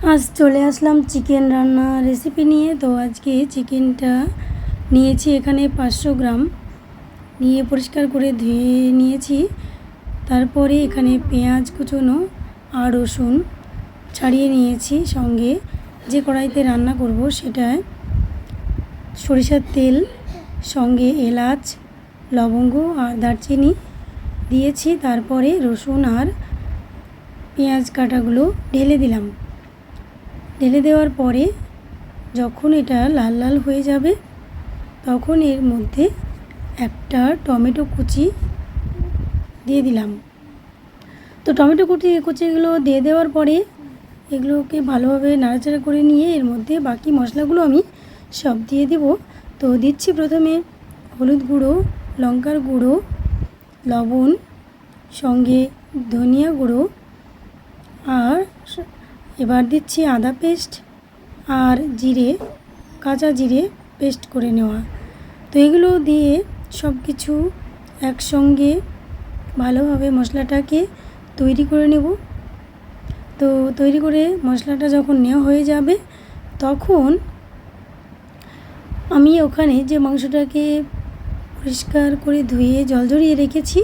আজ চলে আসলাম চিকেন রান্না রেসিপি নিয়ে। তো আজকে চিকেনটা নিয়েছি এখানে 500 গ্রাম নিয়ে পরিষ্কার করে ধুয়ে নিয়েছি। তারপরে এখানে পেঁয়াজ কুচোনো আর রসুন ছাড়িয়ে নিয়েছি। সঙ্গে যে কড়াইতে রান্না করব সেটায় সরিষার তেল, সঙ্গে এলাচ, লবঙ্গ আর দারচিনি দিয়েছি। তারপরে রসুন আর পেঁয়াজ কাটাগুলো ঢেলে দিলাম। ঢেলে দেওয়ার পরে যখন এটা লাল লাল হয়ে যাবে তখন এর মধ্যে একটা টমেটো কুচি দিয়ে দিলাম। তো টমেটো কুচিগুলো দিয়ে দেওয়ার পরে এগুলোকে ভালোভাবে নাড়াচাড়া করে নিয়ে এর মধ্যে বাকি মশলাগুলো আমি সব দিয়ে দেব। তো দিচ্ছি প্রথমে হলুদ গুঁড়ো, লঙ্কার গুঁড়ো, লবণ, সঙ্গে ধনিয়া গুঁড়ো, আর এবার দিচ্ছি আদা পেস্ট আর জিরে, কাঁচা জিরে পেস্ট করে নেওয়া। তো এগুলো দিয়ে সব কিছু একসঙ্গে ভালোভাবে মশলাটাকে তৈরি করে নেব। তো তৈরি করে মশলাটা যখন নেওয়া হয়ে যাবে তখন আমি ওখানে যে মাংসটাকে পরিষ্কার করে ধুয়ে জল ঝরিয়ে রেখেছি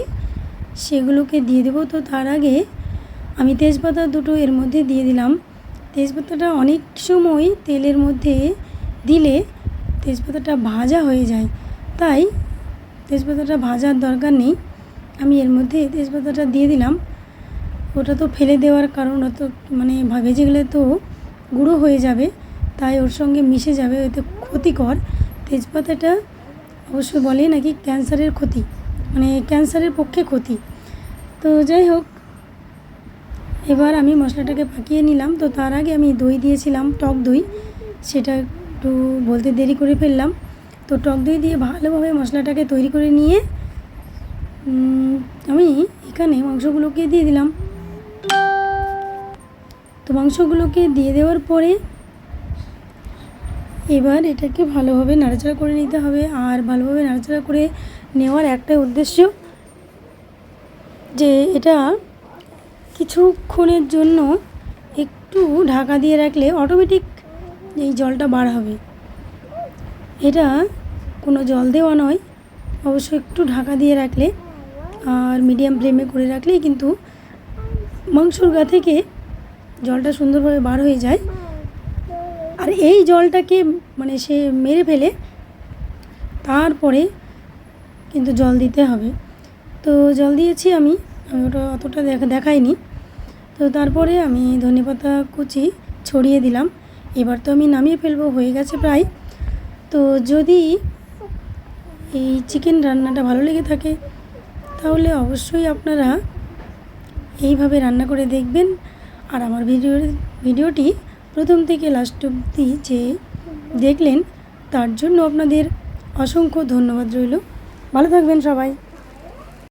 সেগুলোকে দিয়ে দেবো। তো তার আগে আমি তেজপাতা দুটো এর মধ্যে দিয়ে দিলাম। তেজপাতাটা অনেক সময় তেলের মধ্যে দিলে তেজপাতাটা ভাজা হয়ে যায়, তাই তেজপাতাটা ভাজার দরকার নেই। আমি এর মধ্যে তেজপাতাটা দিয়ে দিলাম। ওটা তো ফেলে দেওয়ার কারণ তো মানে ভেজে গেলে তো গুঁড়ো হয়ে যাবে, তাই ওর সঙ্গে মিশে যাবে, ওতে ক্ষতিকর। তেজপাতাটা অবশ্য বলে নাকি ক্যান্সারের ক্ষতি, মানে ক্যান্সারের পক্ষে ক্ষতি। তো যাই হোক, এবার আমি মশলাটাকে পাকিয়ে নিলাম। তো তার আগে আমি দই দিয়েছিলাম, টক দই, সেটা একটু বলতে দেরি করে ফেললাম। তো টক দই দিয়ে ভালোভাবে মশলাটাকে তৈরি করে নিয়ে আমি এখানে মাংসগুলোকে দিয়ে দিলাম। তো মাংসগুলোকে দিয়ে দেওয়ার পরে এবার এটাকে ভালোভাবে নাড়াচাড়া করে নিতে হবে। আর ভালোভাবে নাড়াচাড়া করে নেওয়ার একটা উদ্দেশ্য যে এটা কিছুক্ষণের জন্য একটু ঢাকা দিয়ে রাখলে অটোমেটিক এই জলটা বার হবে। এটা কোনো জল দেওয়া নয়, অবশ্য একটু ঢাকা দিয়ে রাখলে আর মিডিয়াম ফ্লেমে করে রাখলেই কিন্তু মাংসর গা থেকে জলটা সুন্দরভাবে বার হয়ে যায়। আর এই জলটাকে মানে সে মেরে ফেলে তারপরে কিন্তু জল দিতে হবে। তো জল দিয়েছি আমি ওটা অতটা দেখাইনি। তো তারপরে আমি ধনেপাতা কুচি ছড়িয়ে দিলাম। এবার তো আমি নামিয়ে ফেলবো, হয়ে গেছে প্রায়। তো যদি এই চিকেন রান্নাটা ভালো লেগে থাকে তাহলে অবশ্যই আপনারা এইভাবে রান্না করে দেখবেন। আর আমার ভিডিওটি প্রথম থেকে লাস্ট অবধি যে দেখলেন তার জন্য আপনাদের অসংখ্য ধন্যবাদ রইল। ভালো থাকবেন সবাই।